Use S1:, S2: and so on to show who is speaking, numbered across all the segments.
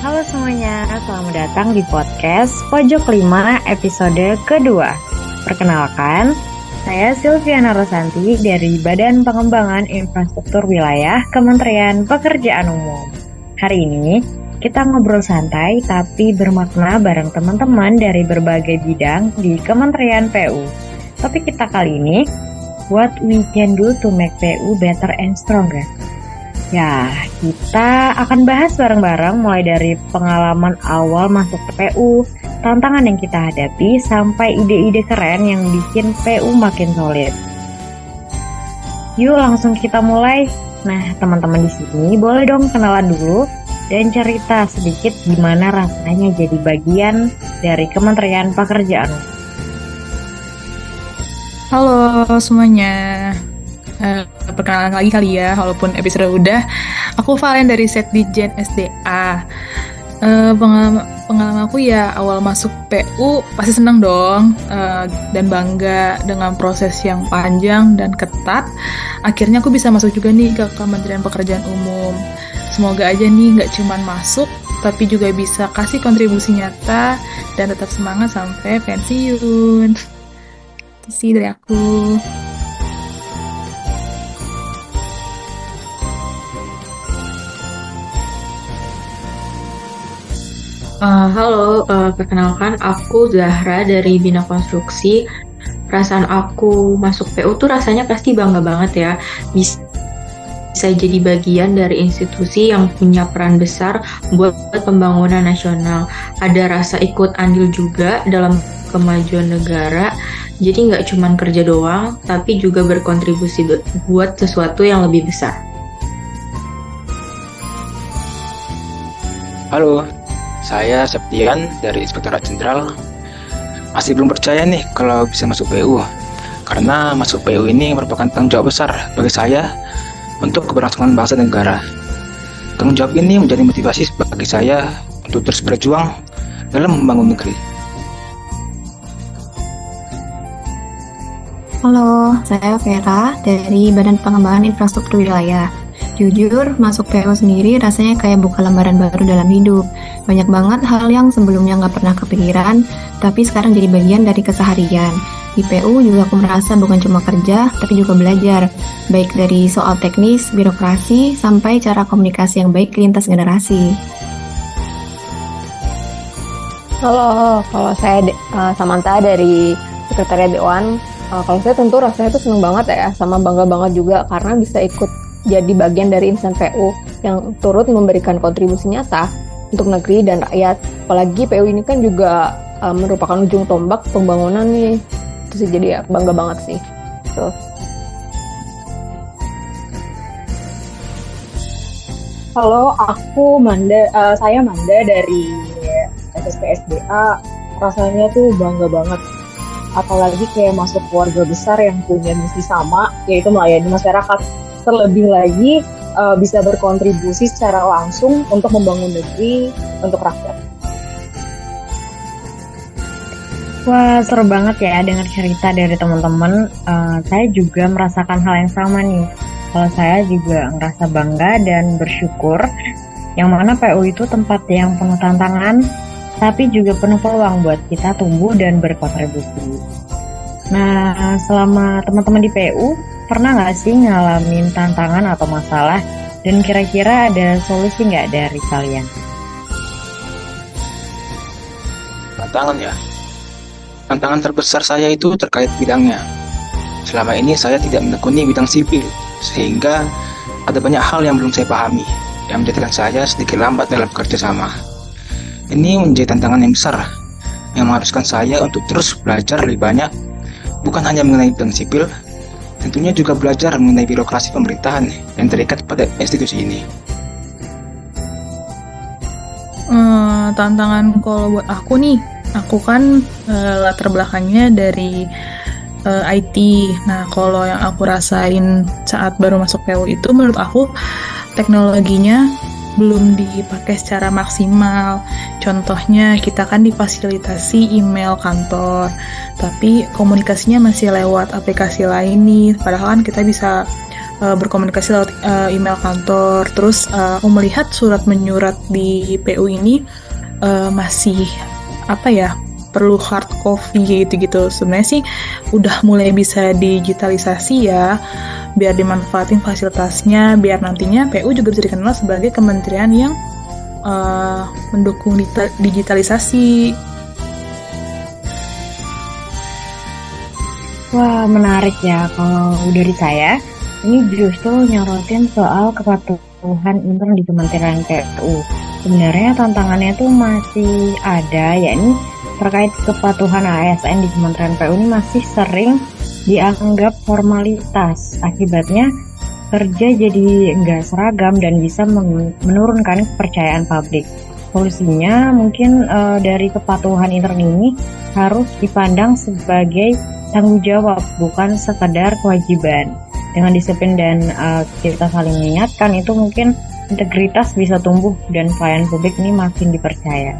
S1: Halo semuanya, selamat datang di podcast Pojok 5 episode kedua. Perkenalkan, saya Silviana Rosanti dari Badan Pengembangan Infrastruktur Wilayah Kementerian Pekerjaan Umum. Hari ini kita ngobrol santai tapi bermakna bareng teman-teman dari berbagai bidang di Kementerian PU. Topik kita kali ini, what we can do to make PU better and stronger. Ya, kita akan bahas bareng-bareng mulai dari pengalaman awal masuk ke PU, tantangan yang kita hadapi, sampai ide-ide keren yang bikin PU makin solid. Yuk langsung kita mulai. Nah, teman-teman di sini boleh dong kenalan dulu dan cerita sedikit gimana rasanya jadi bagian dari Kementerian Pekerjaan.
S2: Halo semuanya. Perkenalan lagi kali ya, walaupun episode udah. Aku Valen dari Setdijen SDA. Pengalaman aku ya awal masuk PU pasti senang dong, dan bangga dengan proses yang panjang dan ketat. Akhirnya aku bisa masuk juga nih ke Kementerian Pekerjaan Umum. Semoga aja nih nggak cuman masuk, tapi juga bisa kasih kontribusi nyata dan tetap semangat sampai pensiun. Itu sih dari aku.
S3: Halo, perkenalkan aku Zahra dari Bina Konstruksi. Perasaan aku masuk PU tuh rasanya pasti bangga banget ya. Bisa jadi bagian dari institusi yang punya peran besar buat pembangunan nasional. Ada rasa ikut andil juga dalam kemajuan negara. Jadi nggak cuma kerja doang, tapi juga berkontribusi buat sesuatu yang lebih besar.
S4: Halo, saya Septian dari Inspektorat Jenderal. Masih belum percaya nih kalau bisa masuk PU, karena masuk PU ini merupakan tanggung jawab besar bagi saya untuk keberlangsungan bangsa dan negara. Tanggung jawab ini menjadi motivasi bagi saya untuk terus berjuang dalam membangun negeri.
S5: Halo, saya Vera dari Badan Pengembangan Infrastruktur Wilayah. Jujur, masuk PU sendiri rasanya kayak buka lembaran baru dalam hidup. Banyak banget hal yang sebelumnya nggak pernah kepikiran, tapi sekarang jadi bagian dari keseharian. Di PU juga aku merasa bukan cuma kerja, tapi juga belajar. Baik dari soal teknis, birokrasi, sampai cara komunikasi yang baik lintas generasi.
S6: Halo, kalau saya Samantha dari Sekretariat Dewan. Kalau saya tentu rasanya itu seneng banget ya, sama bangga banget juga karena bisa ikut jadi bagian dari insan PU yang turut memberikan kontribusi nyata untuk negeri dan rakyat. Apalagi PU ini kan juga merupakan ujung tombak pembangunan nih. Itu sih, jadi ya bangga banget sih. Tuh.
S7: Halo, saya Manda dari SSPSDA. Rasanya tuh bangga banget. Apalagi kayak masuk keluarga besar yang punya misi sama, yaitu melayani masyarakat. Terlebih lagi bisa berkontribusi secara langsung untuk membangun negeri untuk rakyat.
S1: Wah, seru banget ya dengar cerita dari teman-teman. Saya juga merasakan hal yang sama nih. Kalau saya juga ngerasa bangga dan bersyukur, yang mana PU itu tempat yang penuh tantangan, tapi juga penuh peluang buat kita tumbuh dan berkontribusi. Nah, selama teman-teman di PU, pernah nggak sih ngalamin tantangan atau masalah, dan kira-kira ada solusi nggak dari kalian?
S4: Tantangan ya. Tantangan terbesar saya itu terkait bidangnya. Selama ini saya tidak menekuni bidang sipil, sehingga ada banyak hal yang belum saya pahami, yang menjadikan saya sedikit lambat dalam bekerja sama. Ini menjadi tantangan yang besar, yang mengharuskan saya untuk terus belajar lebih banyak, bukan hanya mengenai bidang sipil, tentunya juga belajar mengenai birokrasi pemerintahan yang terikat pada institusi ini.
S2: Tantangan kalau buat aku nih, aku kan latar belakangnya dari IT. Nah, kalau yang aku rasain saat baru masuk PU itu, menurut aku teknologinya belum dipakai secara maksimal. Contohnya, kita kan difasilitasi email kantor, tapi komunikasinya masih lewat aplikasi lain nih. Padahal kan kita bisa berkomunikasi lewat email kantor. Terus aku melihat surat menyurat di PU ini masih perlu hard copy gitu-gitu. Sebenarnya sih udah mulai bisa digitalisasi ya, biar dimanfaatin fasilitasnya, biar nantinya PU juga bisa dikenal sebagai kementerian yang mendukung digitalisasi.
S1: Wah, menarik ya. Kalau dari saya, ini justru nyorotin soal kepatuhan intern di Kementerian PU. Sebenarnya tantangannya tuh masih ada, yakni terkait kepatuhan ASN di Kementerian PU ini masih sering dianggap formalitas. Akibatnya kerja jadi nggak seragam dan bisa menurunkan kepercayaan publik. Solusinya mungkin dari kepatuhan intern ini harus dipandang sebagai tanggung jawab, bukan sekedar kewajiban. Dengan disiplin dan kita saling mengingatkan, itu mungkin integritas bisa tumbuh dan pelayanan publik ini makin dipercaya.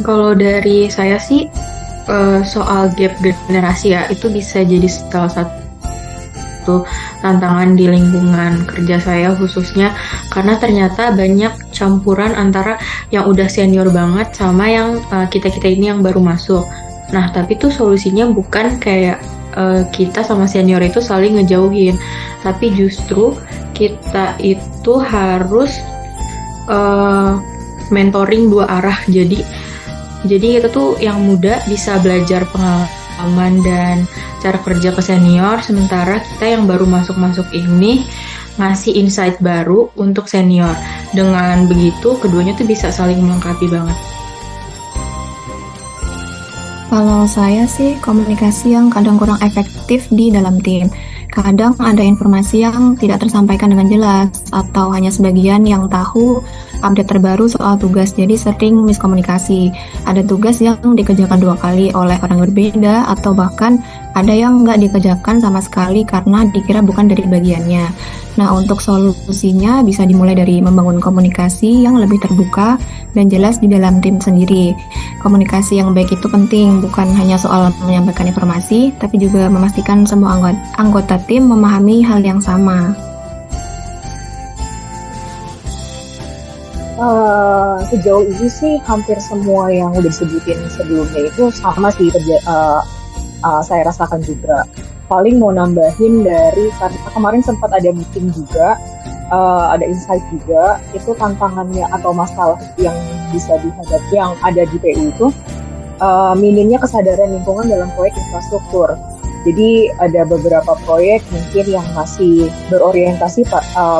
S3: Kalau dari saya sih soal gap generasi ya, itu bisa jadi salah satu tantangan di lingkungan kerja saya khususnya, karena ternyata banyak campuran antara yang udah senior banget sama yang kita-kita ini yang baru masuk. Nah, tapi tuh solusinya bukan kayak kita sama senior itu saling ngejauhin, tapi justru kita itu harus mentoring dua arah. Jadi kita tuh yang muda bisa belajar pengalaman dan cara kerja ke senior, sementara kita yang baru masuk ini ngasih insight baru untuk senior. Dengan begitu, keduanya tuh bisa saling melengkapi banget.
S5: Kalau saya sih komunikasi yang kadang kurang efektif di dalam tim. Kadang ada informasi yang tidak tersampaikan dengan jelas atau hanya sebagian yang tahu update terbaru soal tugas, jadi sering miskomunikasi. Ada tugas yang dikerjakan 2 kali oleh orang berbeda atau bahkan ada yang nggak dikerjakan sama sekali karena dikira bukan dari bagiannya. Nah, untuk solusinya bisa dimulai dari membangun komunikasi yang lebih terbuka dan jelas di dalam tim sendiri. Komunikasi yang baik itu penting, bukan hanya soal menyampaikan informasi, tapi juga memastikan semua anggota tim memahami hal yang sama.
S7: Sejauh ini sih hampir semua yang udah disebutin sebelumnya itu sama sih saya rasakan juga. Paling mau nambahin dari, karena kemarin sempat ada meeting juga, ada insight juga, itu tantangannya atau masalah yang bisa dihadapi yang ada di PU itu minimnya kesadaran lingkungan dalam proyek infrastruktur. Jadi ada beberapa proyek mungkin yang masih berorientasi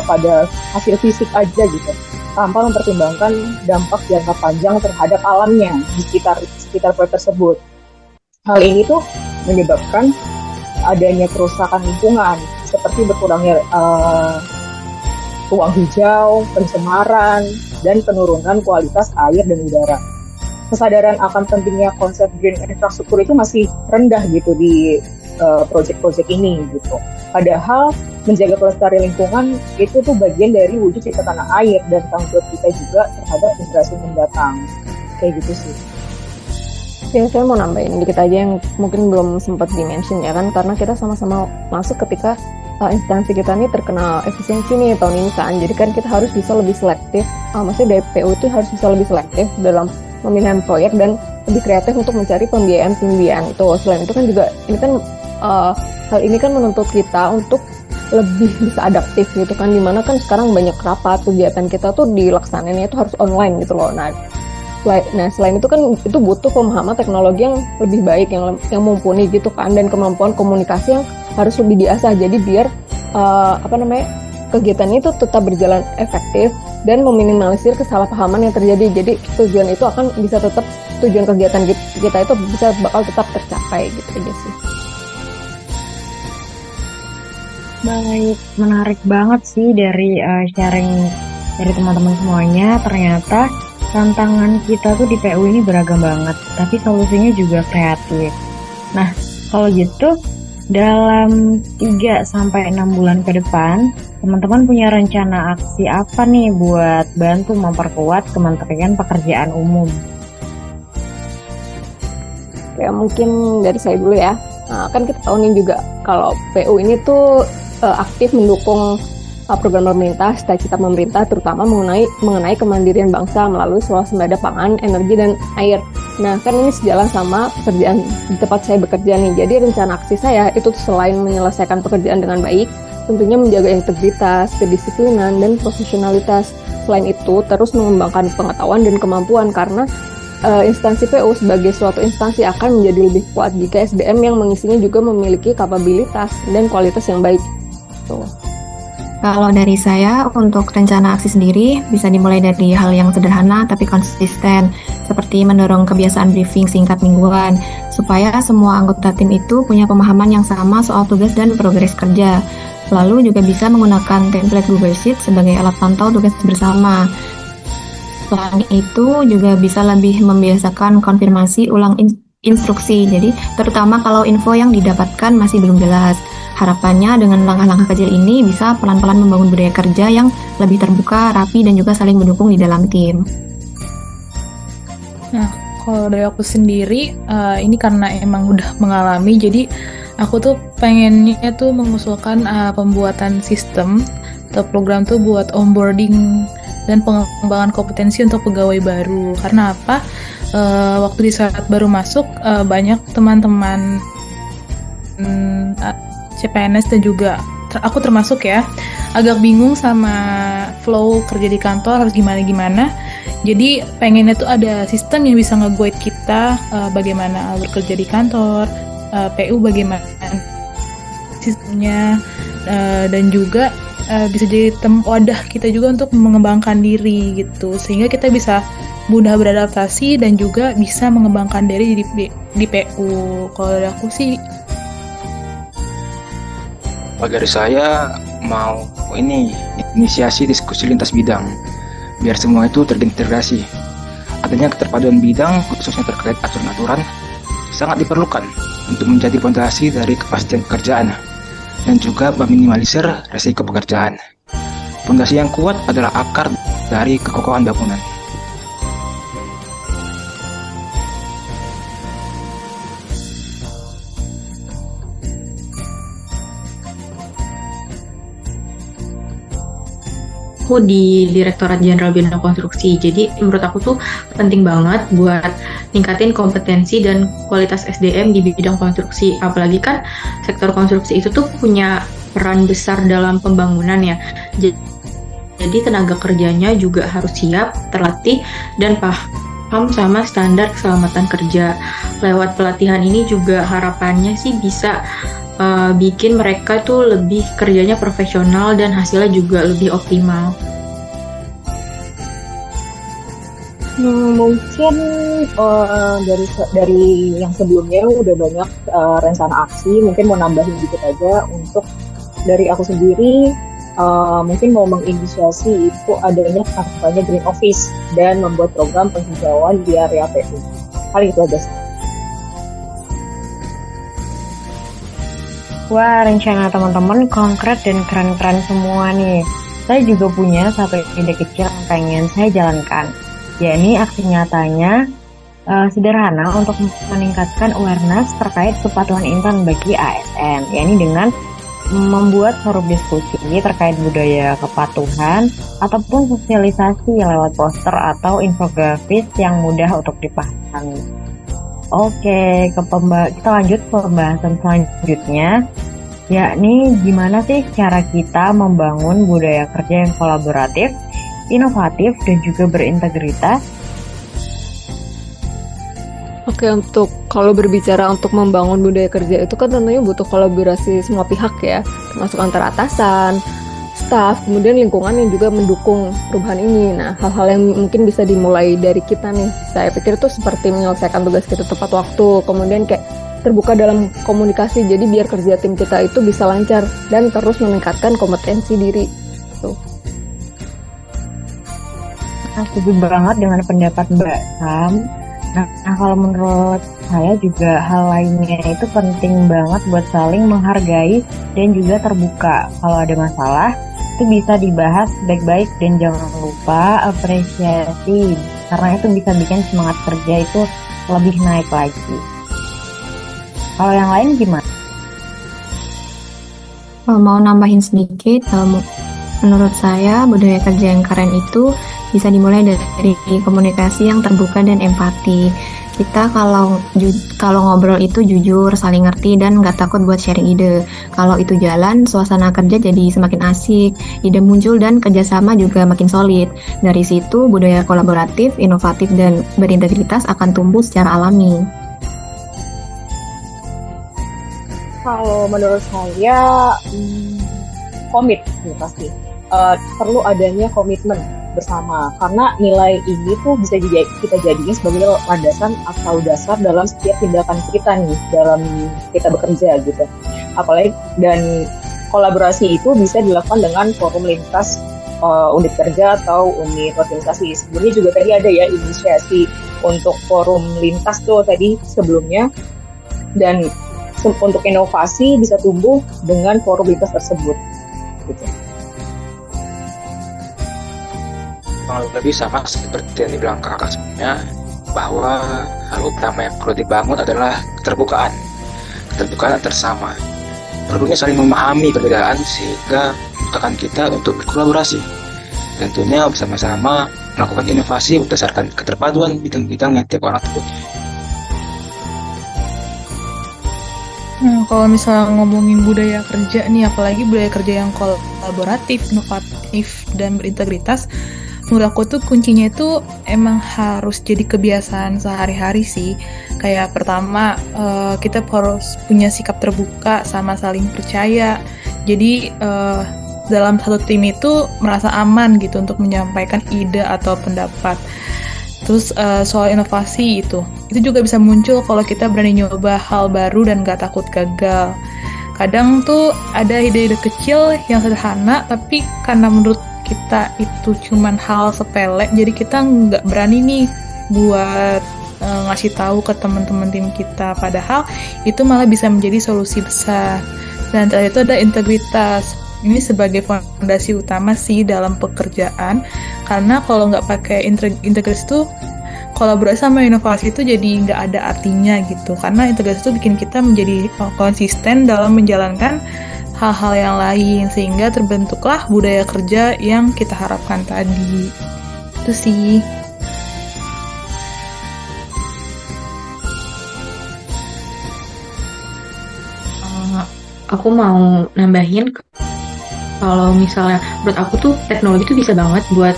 S7: pada hasil fisik aja gitu, tanpa mempertimbangkan dampak jangka panjang terhadap alamnya di sekitar proyek tersebut. Hal ini tuh menyebabkan adanya kerusakan lingkungan, seperti berkurangnya ruang hijau, pencemaran, dan penurunan kualitas air dan udara. Kesadaran akan pentingnya konsep green infrastruktur itu masih rendah gitu di proyek-proyek ini gitu. Padahal menjaga kelestarian lingkungan itu tuh bagian dari wujud cipta tanah air dan tanggung jawab kita juga terhadap generasi mendatang. Kayak gitu sih.
S6: Ya, saya mau nambahin dikit aja yang mungkin belum sempat di-mention ya kan, karena kita sama-sama masuk ketika instansi kita nih terkena efisiensi nih tahun ini kan, jadi kan kita harus bisa lebih selektif, maksudnya dari PU itu harus bisa lebih selektif dalam memilih proyek dan lebih kreatif untuk mencari pembiayaan itu. Selain itu kan juga ini kan hal ini kan menuntut kita untuk lebih bisa adaptif gitu kan, dimana kan sekarang banyak rapat kegiatan kita tuh dilaksanainnya itu harus online gitu loh. Nah, selain itu kan itu butuh pemahaman teknologi yang lebih baik, yang mumpuni gitu kan, dan kemampuan komunikasi yang harus lebih diasah. Jadi biar kegiatan itu tetap berjalan efektif dan meminimalisir kesalahpahaman yang terjadi. Jadi tujuan itu akan bisa tetap, tujuan kegiatan kita itu bakal tetap tercapai gitu aja sih.
S1: Baik, menarik banget sih dari sharing dari teman-teman semuanya. Ternyata tantangan kita tuh di PU ini beragam banget, tapi solusinya juga kreatif. Nah, kalau gitu, dalam 3-6 bulan ke depan, teman-teman punya rencana aksi apa nih buat bantu memperkuat Kementerian Pekerjaan Umum?
S6: Oke, mungkin dari saya dulu ya. Nah, kan kita tahu nih juga kalau PU ini tuh aktif mendukung program pemerintah, cita-cita pemerintah terutama mengenai kemandirian bangsa melalui swasembada pangan, energi, dan air. Nah, kan ini sejalan sama pekerjaan di tempat saya bekerja nih. Jadi rencana aksi saya itu selain menyelesaikan pekerjaan dengan baik, tentunya menjaga integritas, kedisiplinan, dan profesionalitas. Selain itu, terus mengembangkan pengetahuan dan kemampuan karena instansi PU sebagai suatu instansi akan menjadi lebih kuat jika SDM yang mengisinya juga memiliki kapabilitas dan kualitas yang baik. Tuh.
S5: Kalau dari saya, untuk rencana aksi sendiri bisa dimulai dari hal yang sederhana tapi konsisten, seperti mendorong kebiasaan briefing singkat mingguan, supaya semua anggota tim itu punya pemahaman yang sama soal tugas dan progres kerja. Lalu juga bisa menggunakan template Google Sheet sebagai alat pantau tugas bersama. Selain itu juga bisa lebih membiasakan konfirmasi ulang instruksi, jadi terutama kalau info yang didapatkan masih belum jelas. Harapannya dengan langkah-langkah kecil ini bisa pelan-pelan membangun budaya kerja yang lebih terbuka, rapi, dan juga saling mendukung di dalam tim.
S2: Nah, kalau dari aku sendiri, ini karena emang udah mengalami, jadi aku tuh pengennya tuh mengusulkan pembuatan sistem atau program tuh buat onboarding dan pengembangan kompetensi untuk pegawai baru. Karena apa? Waktu di saat baru masuk, banyak teman-teman CPNS dan juga aku termasuk ya, agak bingung sama flow kerja di kantor harus gimana-gimana. Jadi pengennya tuh ada sistem yang bisa nge-guide kita bagaimana bekerja di kantor, PU bagaimana sistemnya, dan juga bisa jadi wadah kita juga untuk mengembangkan diri gitu, sehingga kita bisa mudah beradaptasi dan juga bisa mengembangkan diri di PU. Kalau dari aku sih.
S4: Kalau dari saya mau inisiasi diskusi lintas bidang biar semua itu terintegrasi. Adanya keterpaduan bidang khususnya terkait aturan-aturan sangat diperlukan untuk menjadi fondasi dari kepastian pekerjaan dan juga meminimalisir resiko pekerjaan. Fondasi yang kuat adalah akar dari kekokohan bangunan.
S3: Aku di Direktorat Jenderal Bina Konstruksi. Jadi menurut aku tuh penting banget buat ningkatin kompetensi dan kualitas SDM di bidang konstruksi. Apalagi kan sektor konstruksi itu tuh punya peran besar dalam pembangunan ya. Jadi tenaga kerjanya juga harus siap, terlatih, dan paham sama standar keselamatan kerja. Lewat pelatihan ini juga harapannya sih bisa bikin mereka tuh lebih kerjanya profesional dan hasilnya juga lebih optimal.
S7: Mungkin dari yang sebelumnya udah banyak rencana aksi, mungkin mau nambahin dikit aja untuk dari aku sendiri. Mungkin mau menginisiasi itu adanya kampanye Green Office dan membuat program penghijauan di area PU. Paling itu aja sih.
S1: Wah, rencana teman-teman konkret dan keren-keren semua nih. Saya juga punya satu ide kecil yang pengen saya jalankan. Yakni aksi nyatanya sederhana untuk meningkatkan awareness terkait kepatuhan intern bagi ASN. Yakni dengan membuat forum diskusi terkait budaya kepatuhan ataupun sosialisasi lewat poster atau infografis yang mudah untuk dipahami. Oke, kita lanjut ke pembahasan selanjutnya, yakni gimana sih cara kita membangun budaya kerja yang kolaboratif, inovatif, dan juga berintegritas.
S6: Oke, kalau berbicara untuk membangun budaya kerja itu kan tentunya butuh kolaborasi semua pihak ya, termasuk antara atasan, staf, kemudian lingkungan yang juga mendukung perubahan ini. Nah, hal-hal yang mungkin bisa dimulai dari kita nih, saya pikir itu seperti menyelesaikan tugas kita tepat waktu, kemudian kayak terbuka dalam komunikasi, jadi biar kerja tim kita itu bisa lancar dan terus meningkatkan kompetensi diri. Tuh.
S1: Setuju banget dengan pendapat Mbak Sam. Nah, kalau menurut saya juga hal lainnya itu penting banget buat saling menghargai dan juga terbuka. Kalau ada masalah, itu bisa dibahas baik-baik dan jangan lupa apresiasi. Karena itu bisa bikin semangat kerja itu lebih naik lagi. Kalau yang lain gimana?
S5: Mau nambahin sedikit, menurut saya budaya kerja yang keren itu bisa dimulai dari komunikasi yang terbuka dan empati. Kita kalau ngobrol itu jujur, saling ngerti, dan nggak takut buat sharing ide. Kalau itu jalan, suasana kerja jadi semakin asik, ide muncul, dan kerjasama juga makin solid. Dari situ, budaya kolaboratif, inovatif, dan berintegritas akan tumbuh secara alami.
S7: Kalau menurut saya komit nih pasti. Perlu adanya komitmen bersama karena nilai ini tuh bisa kita jadikan sebagai landasan atau dasar dalam setiap tindakan kita nih dalam kita bekerja gitu. Apalagi dan kolaborasi itu bisa dilakukan dengan forum lintas unit kerja atau unit organisasi. Sebelumnya juga tadi ada ya inisiasi untuk forum lintas tuh tadi sebelumnya, dan untuk inovasi bisa tumbuh dengan forum lintas tersebut gitu.
S4: Lebih sama seperti yang dibilang kakak sebelumnya, bahwa hal utama yang perlu dibangun adalah keterbukaan antar sama. Perlunya saling memahami perbedaan sehingga memudahkan kita untuk berkolaborasi. Tentunya bersama-sama melakukan inovasi berdasarkan keterpaduan bidang-bidang yang tiap orang tersebut.
S2: Kalau misalnya ngomongin budaya kerja nih, apalagi budaya kerja yang kolaboratif, inovatif, dan berintegritas, menurut aku tuh kuncinya itu emang harus jadi kebiasaan sehari-hari sih. Kayak pertama, kita harus punya sikap terbuka sama saling percaya. Jadi dalam satu tim itu merasa aman gitu untuk menyampaikan ide atau pendapat. Terus soal inovasi itu juga bisa muncul kalau kita berani nyoba hal baru dan gak takut gagal. Kadang tuh ada ide-ide kecil yang sederhana, tapi karena menurut kita itu cuman hal sepele, jadi kita nggak berani nih buat ngasih tahu ke teman-teman tim kita. Padahal itu malah bisa menjadi solusi besar. Dan terakhir itu ada integritas. Ini sebagai fondasi utama sih dalam pekerjaan, karena kalau nggak pakai integritas itu, kolaborasi sama inovasi itu jadi nggak ada artinya gitu. Karena integritas itu bikin kita menjadi konsisten dalam menjalankan hal-hal yang lain, sehingga terbentuklah budaya kerja yang kita harapkan tadi. Itu sih.
S3: Aku mau nambahin, kalau misalnya menurut aku tuh teknologi tuh bisa banget buat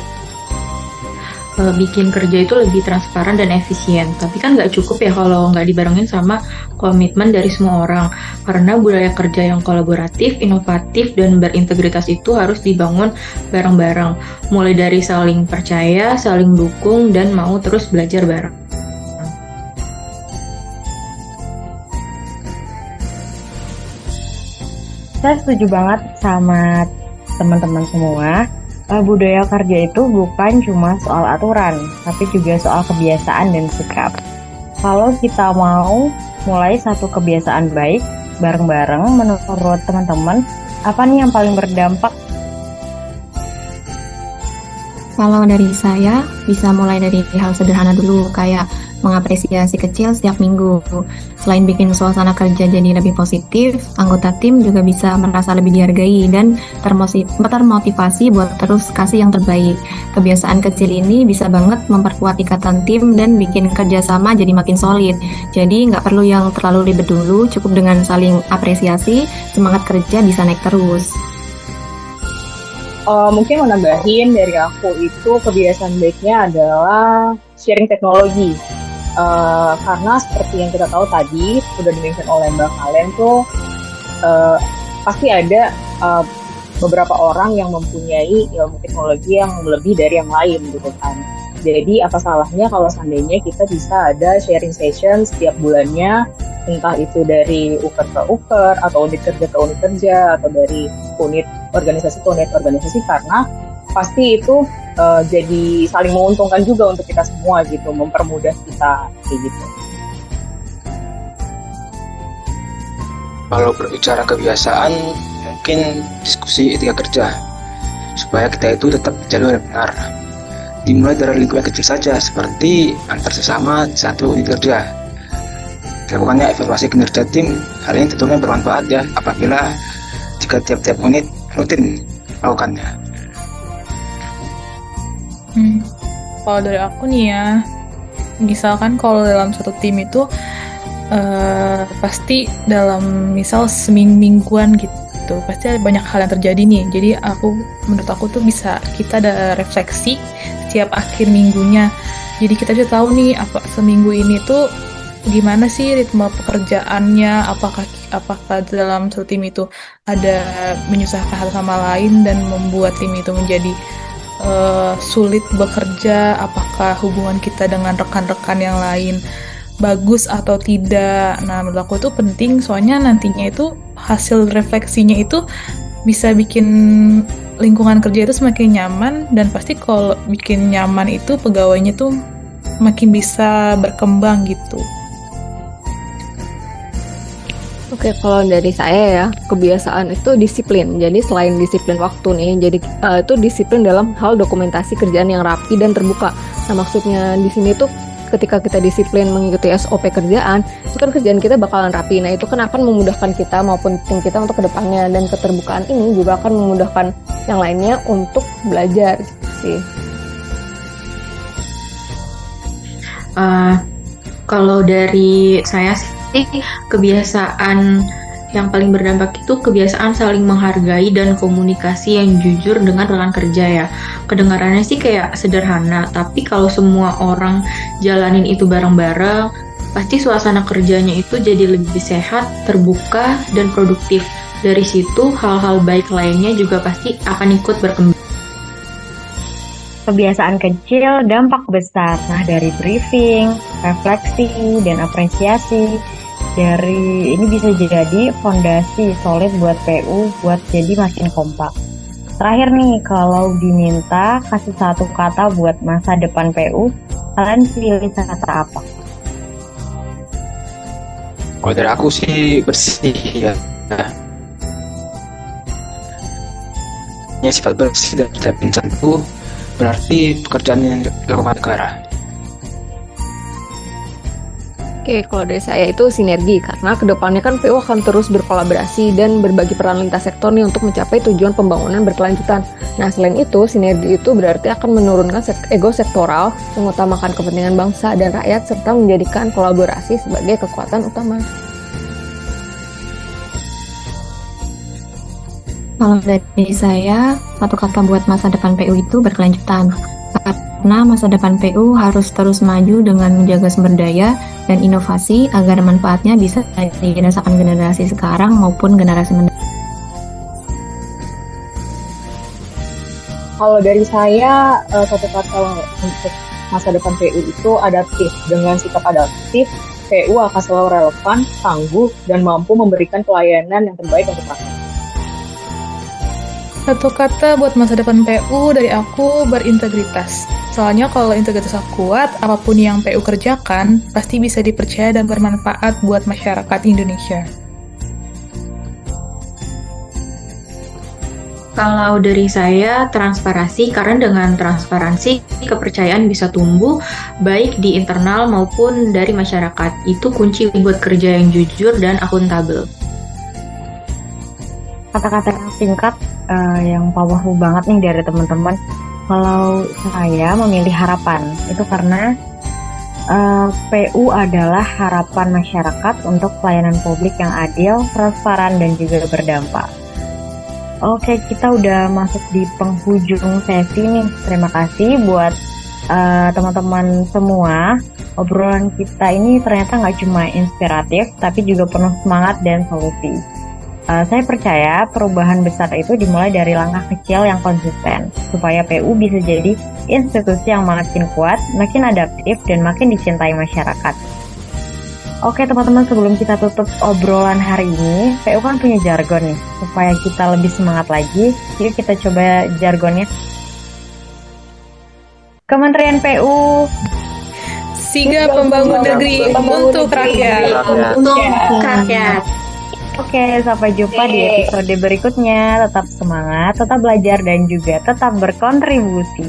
S3: bikin kerja itu lebih transparan dan efisien. Tapi kan nggak cukup ya kalau nggak dibarengin sama komitmen dari semua orang. Karena budaya kerja yang kolaboratif, inovatif, dan berintegritas itu harus dibangun bareng-bareng. Mulai dari saling percaya, saling dukung, dan mau terus belajar bareng.
S1: Saya setuju banget sama teman-teman semua. Budaya kerja itu bukan cuma soal aturan, tapi juga soal kebiasaan dan sikap. Kalau kita mau mulai satu kebiasaan baik bareng-bareng, menurut teman-teman, apa nih yang paling berdampak?
S5: Kalau dari saya, bisa mulai dari hal sederhana dulu, kayak mengapresiasi kecil setiap minggu. Selain bikin suasana kerja jadi lebih positif, anggota tim juga bisa merasa lebih dihargai dan termotivasi buat terus kasih yang terbaik. Kebiasaan kecil ini bisa banget memperkuat ikatan tim dan bikin kerjasama jadi makin solid. Jadi nggak perlu yang terlalu ribet dulu, cukup dengan saling apresiasi, semangat kerja bisa naik terus.
S7: Mungkin mau nambahin dari aku itu kebiasaan baiknya adalah sharing teknologi. Karena seperti yang kita tahu tadi, sudah dimention oleh Mbak Kalen tuh, pasti ada beberapa orang yang mempunyai ilmu teknologi yang lebih dari yang lain gitu kan. Jadi apa salahnya kalau seandainya kita bisa ada sharing session setiap bulannya, entah itu dari uker ke uker, atau unit kerja ke unit kerja, atau dari unit organisasi ke unit organisasi, karena pasti itu jadi saling menguntungkan juga untuk kita semua gitu, mempermudah kita kayak gitu.
S4: Kalau berbicara kebiasaan, mungkin diskusi etika kerja supaya kita itu tetap jalur yang benar. Dimulai dari lingkungan kecil saja, seperti antar sesama di satu unit kerja. Dilakukannya evaluasi kinerja tim, hal ini tentunya bermanfaat ya apabila jika tiap-tiap unit rutin melakukannya.
S2: Kalau dari aku nih ya, misalkan kalau dalam satu tim itu pasti dalam misal semingguan gitu, pasti ada banyak hal yang terjadi nih. Jadi menurut aku tuh bisa kita ada refleksi setiap akhir minggunya. Jadi kita bisa tahu nih apa seminggu ini tuh gimana sih ritme pekerjaannya, apakah dalam satu tim itu ada menyusahkan satu sama lain dan membuat tim itu menjadi sulit bekerja, apakah hubungan kita dengan rekan-rekan yang lain bagus atau tidak. Nah, menurut aku itu penting, soalnya nantinya itu hasil refleksinya itu bisa bikin lingkungan kerja itu semakin nyaman, dan pasti kalau bikin nyaman itu pegawainya tuh makin bisa berkembang gitu.
S6: Oke, kalau dari saya ya, kebiasaan itu disiplin. Jadi selain disiplin waktu nih, jadi itu disiplin dalam hal dokumentasi kerjaan yang rapi dan terbuka. Nah, maksudnya di sini tuh ketika kita disiplin mengikuti SOP kerjaan, itu kan kerjaan kita bakalan rapi. Nah, itu kan akan memudahkan kita maupun tim kita untuk kedepannya, dan keterbukaan ini juga akan memudahkan yang lainnya untuk belajar gitu sih.
S3: Kalau dari saya sih, kebiasaan yang paling berdampak itu kebiasaan saling menghargai dan komunikasi yang jujur dengan rekan kerja ya. Kedengarannya sih kayak sederhana, tapi kalau semua orang jalanin itu bareng-bareng, pasti suasana kerjanya itu jadi lebih sehat, terbuka, dan produktif. Dari situ hal-hal baik lainnya juga pasti akan ikut berkembang.
S1: Kebiasaan kecil, dampak besar. Nah, dari briefing, refleksi, dan apresiasi, dari ini bisa jadi fondasi solid buat PU, buat jadi makin kompak. Terakhir nih, kalau diminta kasih satu kata buat masa depan PU, kalian pilih kata apa?
S4: Kalau dari aku sih bersih ya. Ini sifat bersih dan tidak mencantum berarti pekerjaan yang dilakukan negara.
S6: Oke, kalau dari saya itu sinergi, karena kedepannya kan PU akan terus berkolaborasi dan berbagi peran lintas sektor nih untuk mencapai tujuan pembangunan berkelanjutan. Nah, selain itu, sinergi itu berarti akan menurunkan ego sektoral, mengutamakan kepentingan bangsa dan rakyat, serta menjadikan kolaborasi sebagai kekuatan utama.
S5: Kalau dari saya, satu kata buat masa depan PU itu berkelanjutan. Karena masa depan PU harus terus maju dengan menjaga sumber daya dan inovasi agar manfaatnya bisa dirasakan generasi sekarang maupun generasi mendatang.
S7: Kalau dari saya, satu kata untuk masa depan PU itu adaptif. Dengan sikap adaptif, PU akan selalu relevan, tangguh, dan mampu memberikan pelayanan yang terbaik untuk rakyat.
S2: Satu kata buat masa depan PU dari aku, berintegritas. Soalnya kalau integritas kuat, apapun yang PU kerjakan pasti bisa dipercaya dan bermanfaat buat masyarakat Indonesia.
S3: Kalau dari saya, transparansi, karena dengan transparansi kepercayaan bisa tumbuh baik di internal maupun dari masyarakat. Itu kunci buat kerja yang jujur dan akuntabel.
S1: Kata-kata yang singkat, yang powerful banget nih dari teman-teman. Kalau saya memilih harapan, itu karena PU adalah harapan masyarakat untuk pelayanan publik yang adil, transparan, dan juga berdampak. Oke, kita udah masuk di penghujung sesi nih. Terima kasih buat teman-teman semua. Obrolan kita ini ternyata nggak cuma inspiratif, tapi juga penuh semangat dan solusi. Saya percaya perubahan besar itu dimulai dari langkah kecil yang konsisten, supaya PU bisa jadi institusi yang makin kuat, makin adaptif, dan makin dicintai masyarakat. Oke teman-teman, sebelum kita tutup obrolan hari ini, PU kan punya jargon nih, supaya kita lebih semangat lagi. Yuk kita coba jargonnya. Kementerian PU
S2: Sigap membangun negeri untuk rakyat.
S3: Untuk rakyat.
S1: Oke, sampai jumpa di episode berikutnya. Tetap semangat, tetap belajar, dan juga tetap berkontribusi.